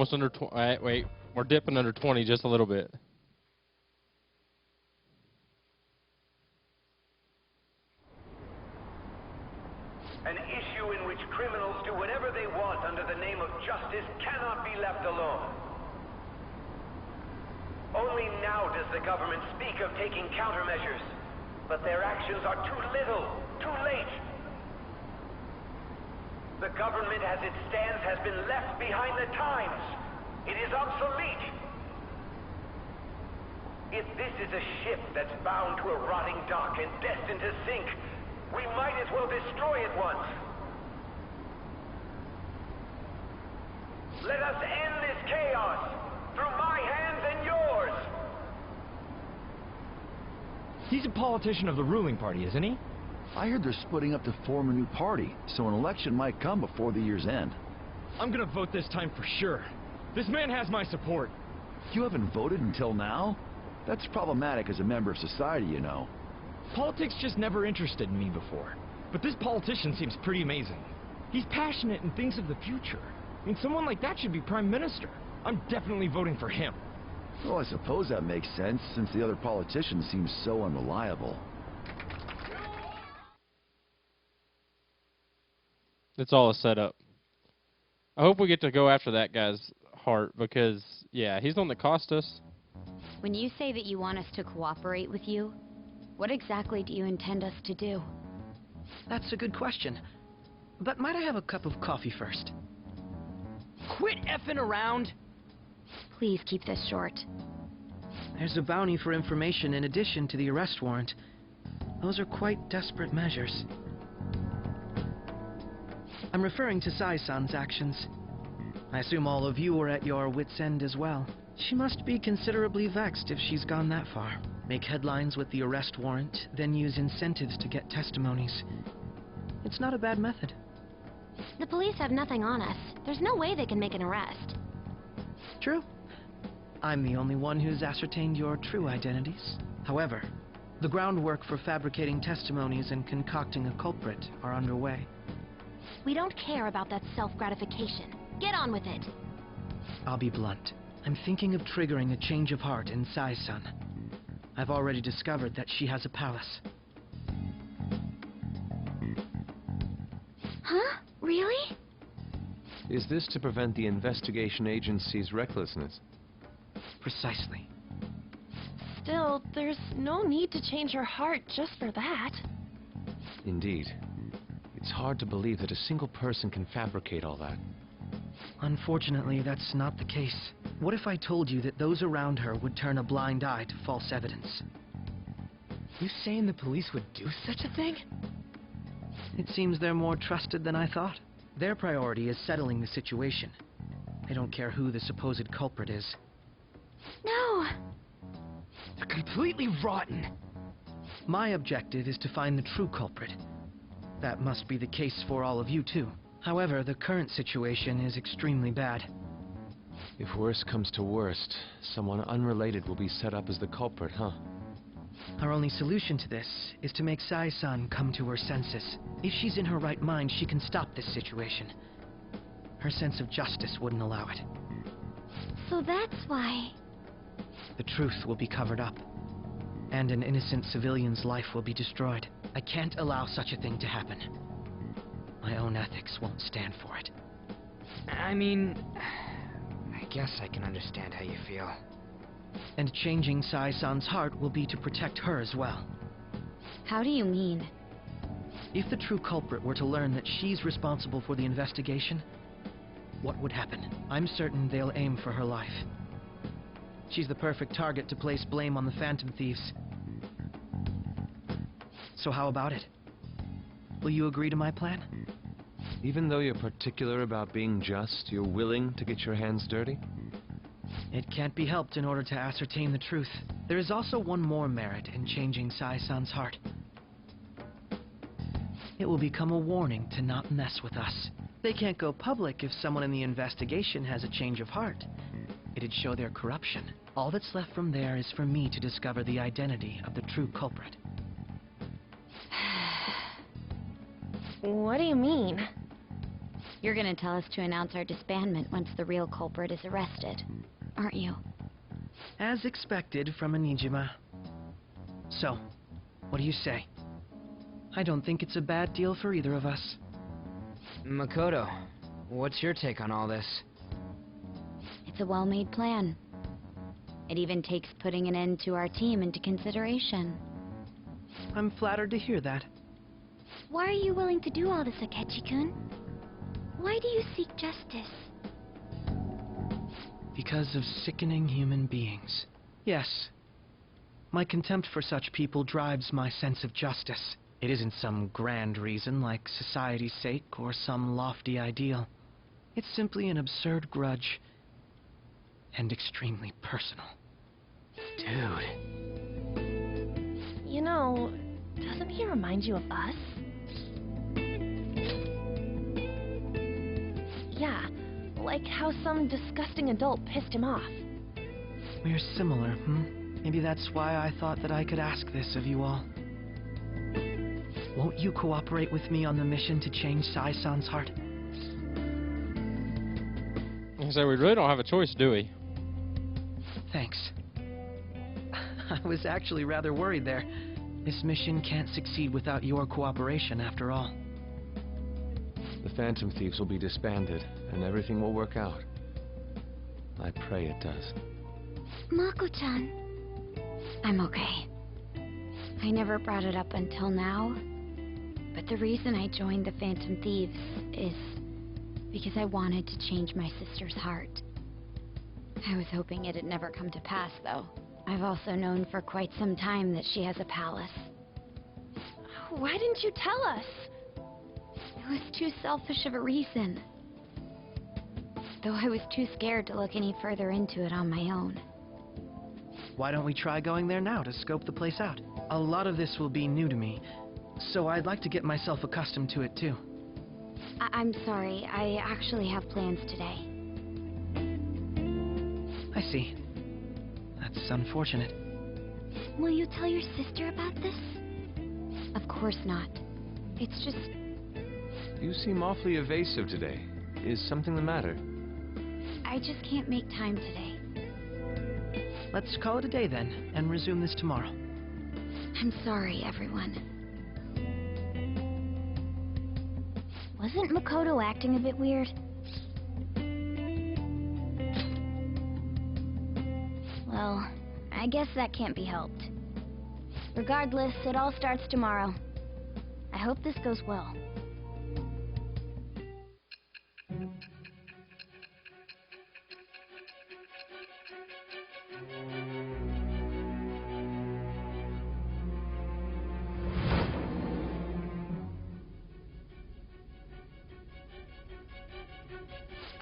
almost under 20. Wait, we're dipping under 20 just a little bit. An issue in which criminals do whatever they want under the name of justice cannot be left alone. Only now does the government speak of taking countermeasures, but their actions are too little, too late. The government as it stands has been left behind the times. It is obsolete. If this is a ship that's bound to a rotting dock and destined to sink, we might as well destroy it once. Let us end this chaos through my hands and yours. He's a politician of the ruling party, isn't he? I heard they're splitting up to form a new party, so an election might come before the year's end. I'm gonna vote this time for sure. This man has my support. You haven't voted until now? That's problematic as a member of society, you know. Politics just never interested in me before. But this politician seems pretty amazing. He's passionate and thinks of the future. I mean, someone like that should be prime minister. I'm definitely voting for him. Well, I suppose that makes sense, since the other politician seems so unreliable. It's all a setup. I hope we get to go after that guy's heart, because, yeah, he's the one that cost us. When you say that you want us to cooperate with you, what exactly do you intend us to do? That's a good question. But might I have a cup of coffee first? Quit effing around! Please keep this short. There's a bounty for information in addition to the arrest warrant. Those are quite desperate measures. I'm referring to Sai-san's actions. I assume all of you are at your wits' end as well. She must be considerably vexed if she's gone that far. Make headlines with the arrest warrant, then use incentives to get testimonies. It's not a bad method. The police have nothing on us. There's no way they can make an arrest. True. I'm the only one who's ascertained your true identities. However, the groundwork for fabricating testimonies and concocting a culprit are underway. We don't care about that self-gratification. Get on with it. I'll be blunt. I'm thinking of triggering a change of heart in Sai-san. I've already discovered that she has a palace. Huh? Really? Is this to prevent the investigation agency's recklessness? Precisely. Still, there's no need to change her heart just for that. Indeed. It's hard to believe that a single person can fabricate all that. Unfortunately, that's not the case. What if I told you that those around her would turn a blind eye to false evidence? You saying the police would do such a thing? It seems they're more trusted than I thought. Their priority is settling the situation. They don't care who the supposed culprit is. No! They're completely rotten. My objective is to find the true culprit. That must be the case for all of you, too. However, the current situation is extremely bad. If worst comes to worst, someone unrelated will be set up as the culprit, huh? Our only solution to this is to make Sai-san come to her senses. If she's in her right mind, she can stop this situation. Her sense of justice wouldn't allow it. So that's why... The truth will be covered up, and an innocent civilian's life will be destroyed. I can't allow such a thing to happen. My own ethics won't stand for it. I mean, I guess I can understand how you feel. And changing Sai-san's heart will be to protect her as well. How do you mean? If the true culprit were to learn that she's responsible for the investigation, what would happen? I'm certain they'll aim for her life. She's the perfect target to place blame on the Phantom Thieves. So how about it? Will you agree to my plan? Even though you're particular about being just, you're willing to get your hands dirty? It can't be helped in order to ascertain the truth. There is also one more merit in changing Sai-san's heart. It will become a warning to not mess with us. They can't go public if someone in the investigation has a change of heart. It'd show their corruption. All that's left from there is for me to discover the identity of the true culprit. What do you mean? You're gonna tell us to announce our disbandment once the real culprit is arrested, aren't you? As expected from Onijima. So, what do you say? I don't think it's a bad deal for either of us. Makoto, what's your take on all this? It's a well-made plan. It even takes putting an end to our team into consideration. I'm flattered to hear that. Why are you willing to do all this, Akechi-kun? Why do you seek justice? Because of sickening human beings. Yes. My contempt for such people drives my sense of justice. It isn't some grand reason like society's sake or some lofty ideal. It's simply an absurd grudge. And extremely personal. Dude. You know, doesn't he remind you of us? Yeah, like how some disgusting adult pissed him off. We're similar, Maybe that's why I thought that I could ask this of you all. Won't you cooperate with me on the mission to change Sai-san's heart? So we really don't have a choice, do we? Thanks. I was actually rather worried there. This mission can't succeed without your cooperation, after all. The Phantom Thieves will be disbanded, and everything will work out. I pray it does. Mako-chan. I'm okay. I never brought it up until now, but the reason I joined the Phantom Thieves is because I wanted to change my sister's heart. I was hoping it'd never come to pass, though. I've also known for quite some time that she has a palace. Why didn't you tell us? It was too selfish of a reason. Though I was too scared to look any further into it on my own. Why don't we try going there now to scope the place out? A lot of this will be new to me, so I'd like to get myself accustomed to it too. I'm sorry, I actually have plans today. I see. That's unfortunate. Will you tell your sister about this? Of course not. It's just... You seem awfully evasive today. Is something the matter? I just can't make time today. Let's call it a day then, and resume this tomorrow. I'm sorry, everyone. Wasn't Makoto acting a bit weird? Well, I guess that can't be helped. Regardless, it all starts tomorrow. I hope this goes well.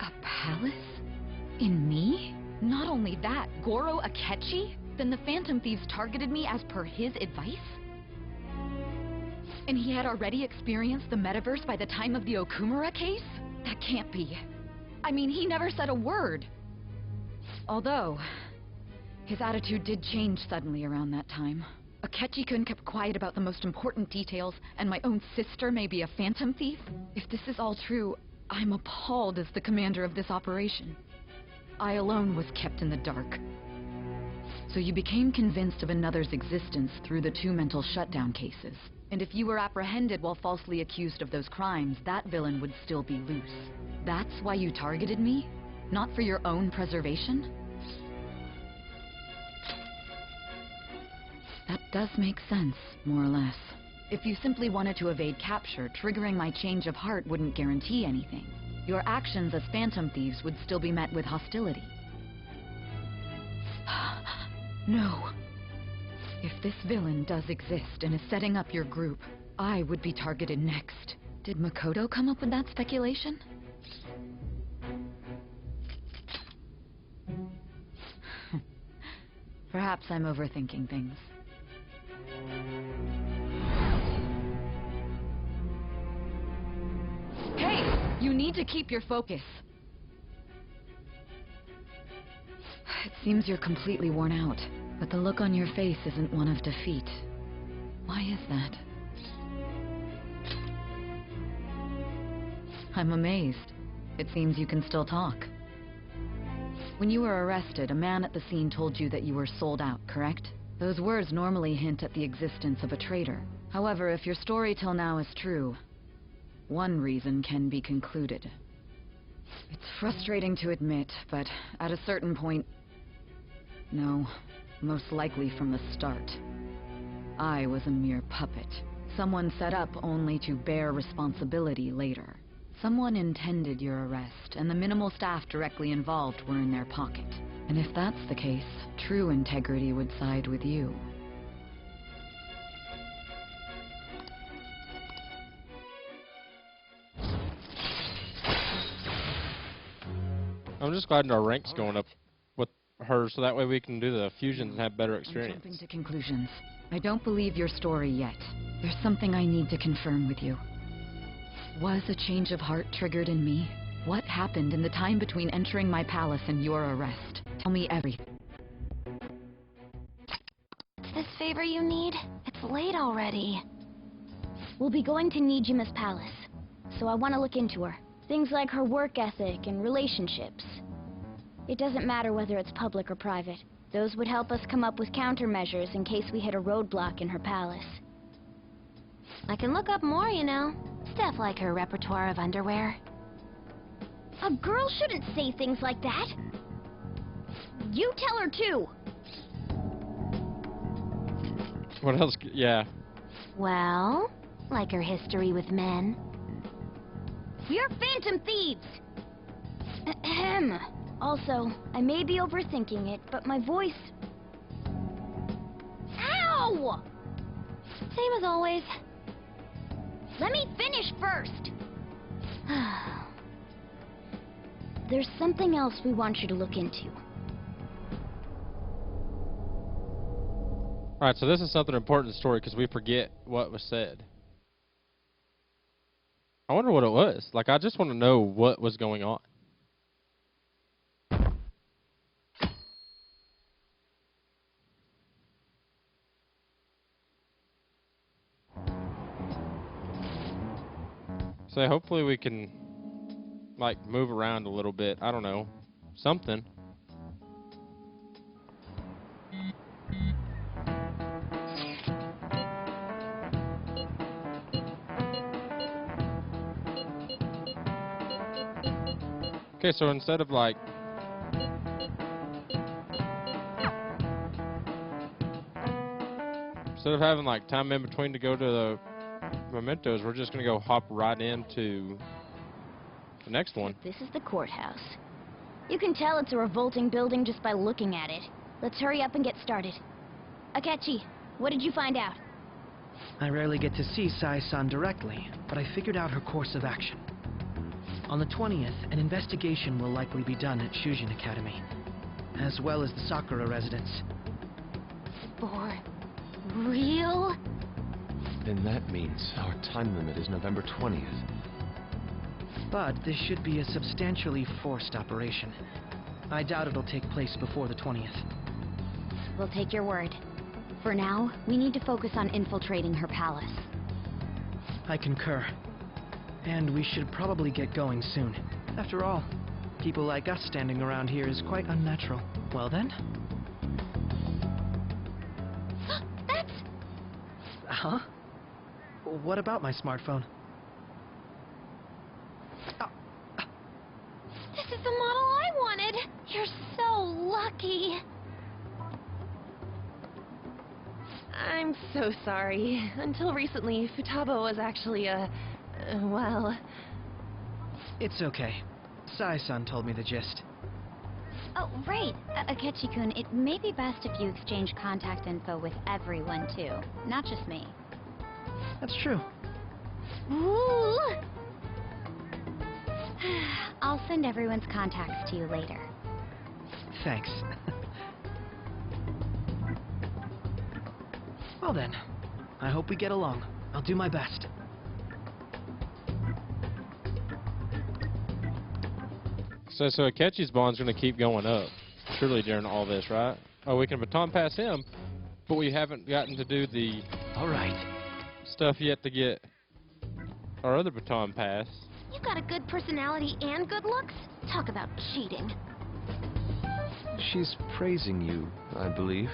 A palace? In me? Not only that, Goro Akechi? Then the Phantom Thieves targeted me as per his advice? And he had already experienced the metaverse by the time of the Okumura case? That can't be. I mean, he never said a word. Although, his attitude did change suddenly around that time. Akechi-kun kept quiet about the most important details, and my own sister may be a Phantom Thief? If this is all true, I'm appalled as the commander of this operation. I alone was kept in the dark. So you became convinced of another's existence through the 2 mental shutdown cases. And if you were apprehended while falsely accused of those crimes, that villain would still be loose. That's why you targeted me? Not for your own preservation? That does make sense, more or less. If you simply wanted to evade capture, triggering my change of heart wouldn't guarantee anything. Your actions as Phantom Thieves would still be met with hostility. No. If this villain does exist and is setting up your group, I would be targeted next. Did Makoto come up with that speculation? Perhaps I'm overthinking things. Hey! You need to keep your focus. It seems you're completely worn out, but the look on your face isn't one of defeat. Why is that? I'm amazed. It seems you can still talk. When you were arrested, a man at the scene told you that you were sold out, correct? Those words normally hint at the existence of a traitor. However, if your story till now is true, one reason can be concluded. It's frustrating to admit, but at a certain point... No, most likely from the start. I was a mere puppet. Someone set up only to bear responsibility later. Someone intended your arrest, and the minimal staff directly involved were in their pocket. And if that's the case, true integrity would side with you. I'm just glad our rank's going up with her, so that way we can do the fusions and have better experience. I'm jumping to conclusions. I don't believe your story yet. There's something I need to confirm with you. Was a change of heart triggered in me? What happened in the time between entering my palace and your arrest? Tell me everything. What's this favor you need? It's late already. We'll be going to Nijima's palace, so I want to look into her. Things like her work ethic and relationships. It doesn't matter whether it's public or private. Those would help us come up with countermeasures in case we hit a roadblock in her palace. I can look up more, you know. Stuff like her repertoire of underwear. A girl shouldn't say things like that. You tell her too. What else? Yeah. Well, like her history with men. We are phantom thieves! Ahem. Also, I may be overthinking it, but my voice... Ow! Same as always. Let me finish first! There's something else we want you to look into. Alright, so this is something important in the story because we forget what was said. I wonder what it was. Like, I just want to know what was going on. So hopefully we can, like, move around a little bit. I don't know. Something. Okay, so instead of like... Instead of having like time in between to go to the mementos, we're just going to go hop right into the next one. This is the courthouse. You can tell it's a revolting building just by looking at it. Let's hurry up and get started. Akechi, what did you find out? I rarely get to see Sai-san directly, but I figured out her course of action. On the 20th, an investigation will likely be done at Shujin Academy, as well as the Sakura residence. For real? Then that means our time limit is November 20th. But this should be a substantially forced operation. I doubt it'll take place before the 20th. We'll take your word. For now, we need to focus on infiltrating her palace. I concur. And we should probably get going soon. After all, people like us standing around here is quite unnatural. Well then? That's... Huh? What about my smartphone? This is the model I wanted! You're so lucky! I'm so sorry. Until recently, Futaba was actually well... It's okay. Sai-san told me the gist. Oh, right. Akechi-kun, it may be best if you exchange contact info with everyone, too. Not just me. That's true. Ooh! I'll send everyone's contacts to you later. Thanks. Well then, I hope we get along. I'll do my best. So Akechi's bond's going to keep going up, surely during all this, right? Oh, we can baton pass him, but we haven't gotten to do the all right stuff yet to get our other baton pass. You got a good personality and good looks? Talk about cheating. She's praising you, I believe.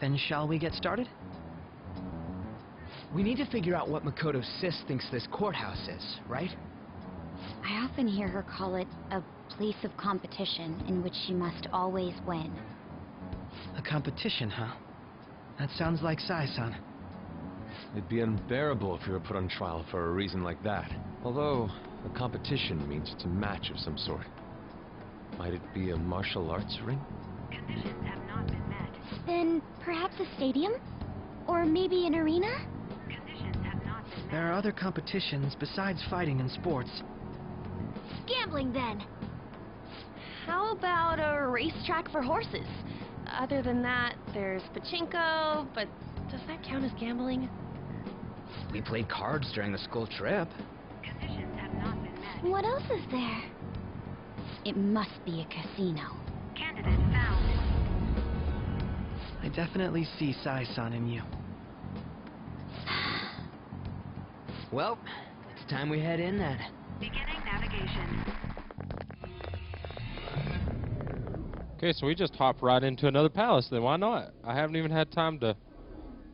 Then shall we get started? We need to figure out what Makoto Sis thinks this courthouse is, right? I often hear her call it a place of competition in which she must always win. A competition, huh? That sounds like Sai-san. It'd be unbearable if you were put on trial for a reason like that. Although, a competition means it's a match of some sort. Might it be a martial arts ring? Conditions have not been met. Then perhaps a stadium? Or maybe an arena? Conditions have not been met. There are other competitions besides fighting and sports. Gambling, then. How about a racetrack for horses? Other than that, there's pachinko, but does that count as gambling? We played cards during the school trip. Conditions have not been met. What else is there? It must be a casino. Candidate found. I definitely see Sai-san in you. Well, it's time we head in then. Beginning navigation. Okay, so we just hop right into another palace then. Why not? I haven't even had time to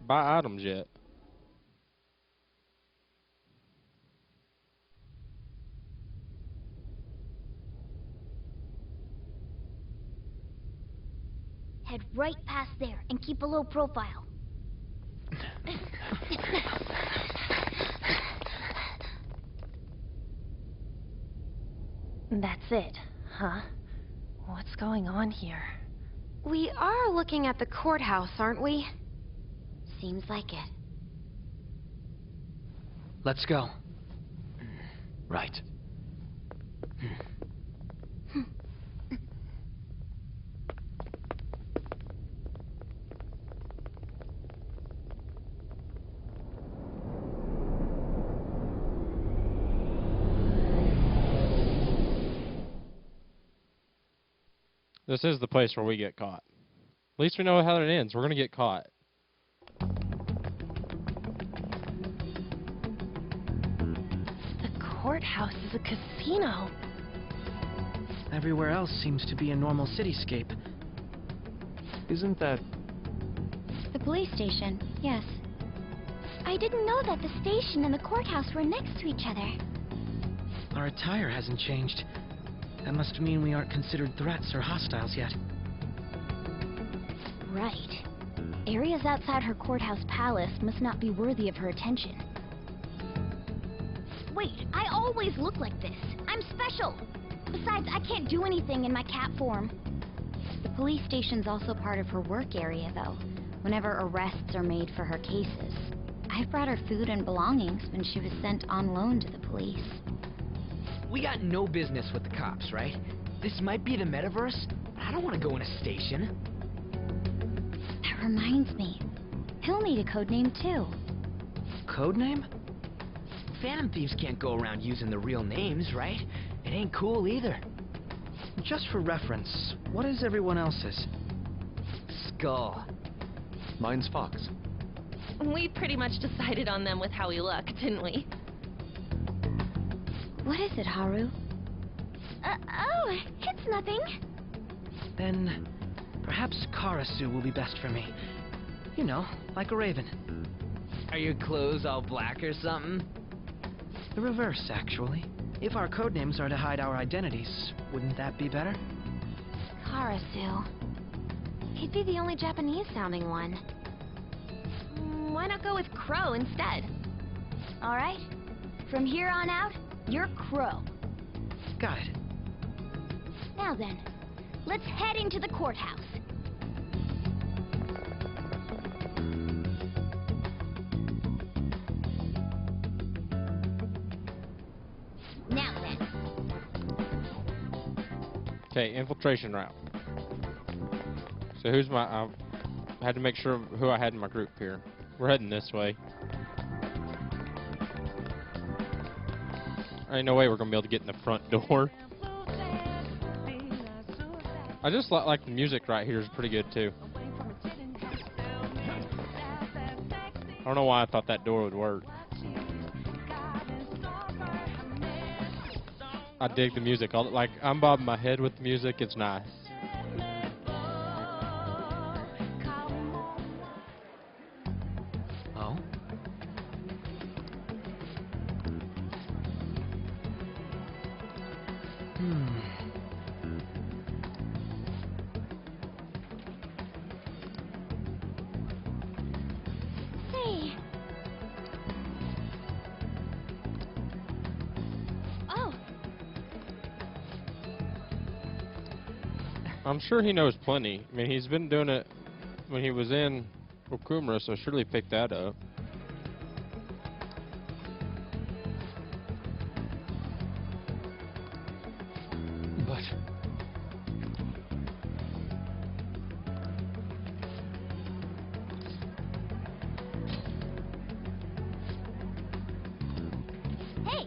buy items yet. Head right past there and keep a low profile. That's it, huh? What's going on here? We are looking at the courthouse, aren't we? Seems like it. Let's go. Right. This is the place where we get caught. At least we know how it ends. We're gonna get caught. The courthouse is a casino. Everywhere else seems to be a normal cityscape. Isn't that... The police station, yes. I didn't know that the station and the courthouse were next to each other. Our attire hasn't changed. That must mean we aren't considered threats or hostiles yet. Right. Areas outside her courthouse palace must not be worthy of her attention. Wait, I always look like this. I'm special. Besides, I can't do anything in my cat form. The police station's also part of her work area, though, whenever arrests are made for her cases. I've brought her food and belongings when she was sent on loan to the police. We got no business with the cops, right? This might be the metaverse, but I don't want to go in a station. That reminds me. He'll need a code name, too. Codename? Phantom thieves can't go around using the real names, right? It ain't cool either. Just for reference, what is everyone else's? Skull. Mine's Fox. We pretty much decided on them with how we look, didn't we? What is it, Haru? Oh, it's nothing. Then, perhaps Karasu will be best for me. You know, like a raven. Are your clothes all black or something? The reverse, actually. If our codenames are to hide our identities, wouldn't that be better? Karasu. He'd be the only Japanese-sounding one. Why not go with Crow instead? All right. From here on out, you're Crow. Got it. Now then, let's head into the courthouse. Now then. Okay, infiltration route. So who's my... I had to make sure who I had in my group here. We're heading this way. Ain't no way we're gonna be able to get in the front door. I just like the music right here is pretty good too. I don't know why I thought that door would work. I dig the music. Like, I'm bobbing my head with the music. It's nice. Oh? Hey. Oh, I'm sure he knows plenty. I mean, he's been doing it when he was in Okumura, so surely picked that up. But hey.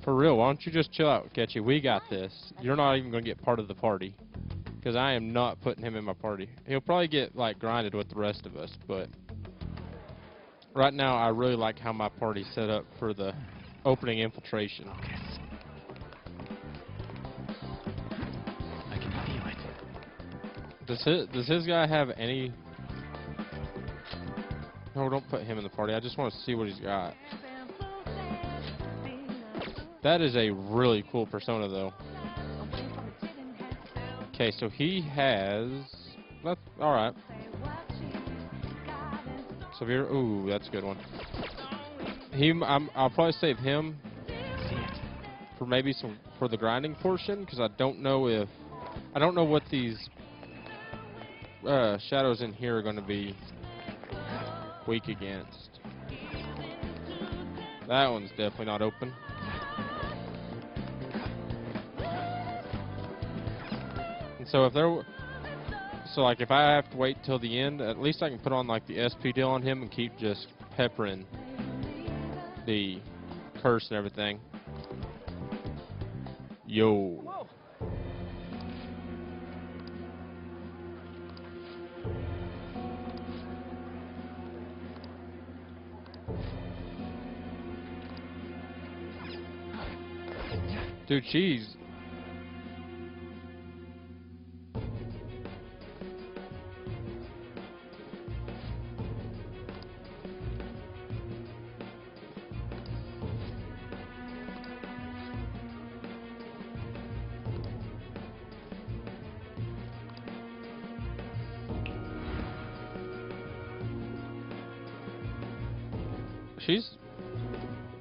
For real, why don't you just chill out, Ketchy? We got this. You're not even going to get part of the party. Because I am not putting him in my party. He'll probably get, like, grinded with the rest of us, but... Right now, I really like how my party's set up for the opening infiltration. I can feel it. Does his guy have any... No, don't put him in the party. I just want to see what he's got. That is a really cool persona, though. Okay, so he has... That's alright. So here... Ooh, that's a good one. I'll probably save him for maybe for the grinding portion, because I don't know if... I don't know what these shadows in here are going to be weak against. That one's definitely not open. And so if there, like if I have to wait till the end, at least I can put on like the SP deal on him and keep just peppering the curse and everything. Yo. Whoa. Dude, she's... She's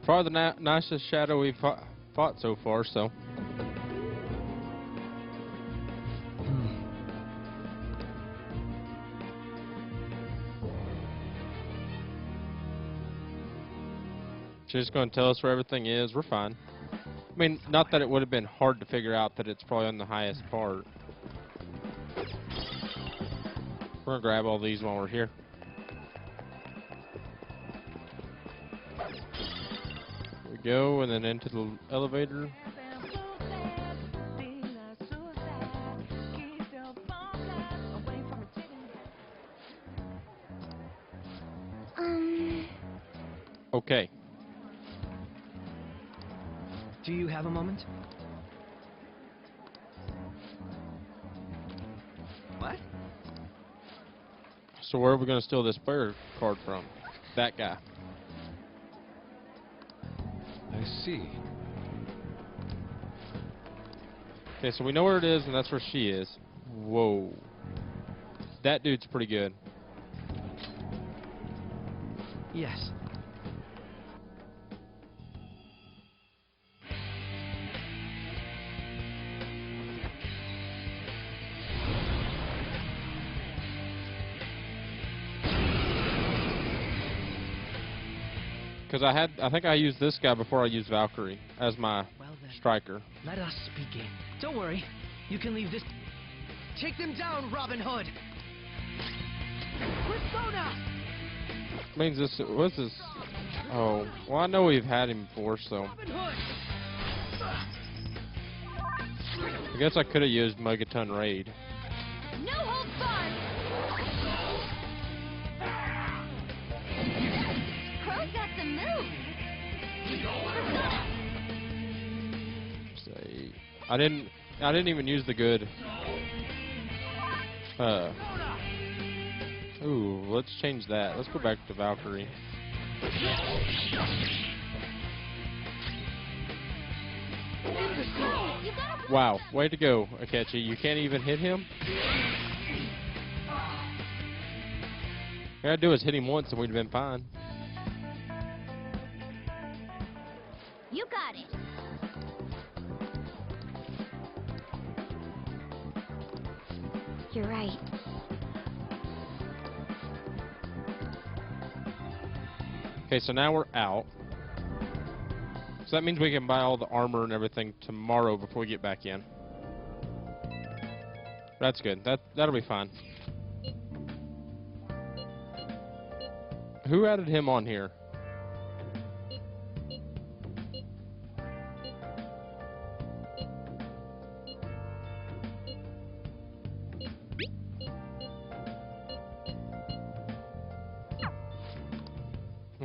probably the nicest shadow we've fought so far, so... She's just going to tell us where everything is. We're fine. I mean, not that it would have been hard to figure out that it's probably on the highest part. We're going to grab all these while we're here. Here we go, and then into the elevator. Okay. Do you have a moment? What? So where are we going to steal this player card from? That guy. I see. Okay, so we know where it is, and that's where she is. Whoa. That dude's pretty good. Yes. Because I think I used this guy before I used Valkyrie as my striker. Let us begin. Don't worry. You can leave this... Take them down, Robin Hood! Persona! Means this... What's this? Oh, well, I know we've had him before, so... Robin Hood! I guess I could have used Megaton Raid. No I didn't even use the good. Ooh, let's change that. Let's go back to Valkyrie. Wow, way to go, Akechi. You can't even hit him? All I gotta do is hit him once and we'd have been fine. You got it. You're right. Okay, so now we're out. So that means we can buy all the armor and everything tomorrow before we get back in. That's good. That'll be fine. Who added him on here?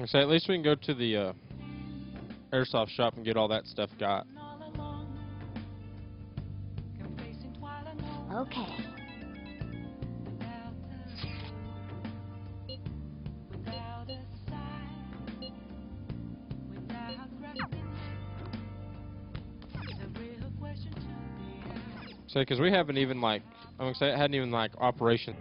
So at least we can go to the airsoft shop and get all that stuff got. Okay. So, because we haven't even like, I'm gonna say it hadn't even like Operation